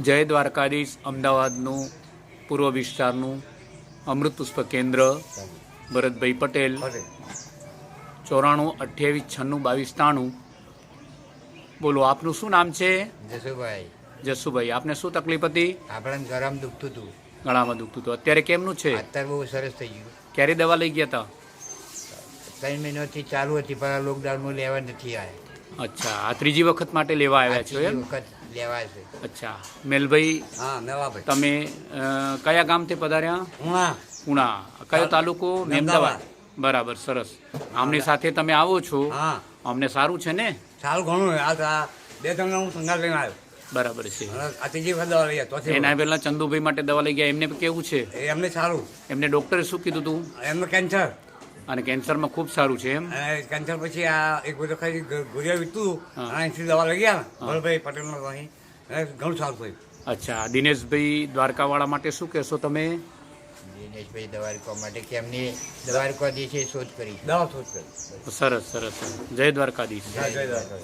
જય દ્વારકાધીશ અમદાવાદનું પૂર્વ વિસ્તારનું અમૃત પુષ્પ કેન્દ્ર ભરતભાઈ પટેલ 94 28 96 22 93। બોલો, આપનું શું નામ છે? જસુભાઈ। જસુભાઈ, આપને શું તકલીફ હતી? આપણે ગરમ દુખતું હતું, ગળામાં દુખતું હતું, અત્યારે કેમનું છે? અત્યારે બહુ સરસ થઈ ગયું। ક્યારે દવા લઈ ગયા હતા? 3 મહિનાથી ચાલુ હતી, પણ આ લોકડાઉનમાં લેવા નથી આવ્યા। અચ્છા, આ ત્રીજી વખત માટે લેવા આવ્યા છો એમ? વખત લેવા છે। અચ્છા, મેલભાઈ હા, મેવાભાઈ। તમે કયા ગામથી પધાર્યા? ઉણા। કયો તાલુકો? મહેમદાવાદ। બરાબર, સરસ। આમની સાથે તમે આવો છો, હા, અમને સારું છે ને? સારું ઘણું। આ 2 ત્રણ હું સંગાર લઈને આવ્યો, બરાબર છે। આ ત્રીજી વખત દવા લઈ આવ્યો। એના પહેલા ચંદુભાઈ માટે દવા લઈ ગયા, એમને કેવું છે? એમને સારું, એમને ડોક્ટરે શું કીધું હતું? એમને કેન્સર, અને કેન્સરમાં ખૂબ સારું છે એમ? અને કેન્સર પછી આ એક બધું ખાઈ ગુરિયા વીતું, હા. અને અહીંથી દવા લઈ ગયા ભરતભાઈ પટેલનો અહીં, અને ઘણું સારું થયું। અચ્છા, દિનેશભાઈ દ્વારકાવાળા માટે શું કહેશો તમે? દિનેશભાઈ દ્વારકા માટે કે એમની દ્વારકા જે છે શોધ કરી, દવા શોધ કરી। સરસ સરસ, જય દ્વારકાધીશ। જય દ્વારકા।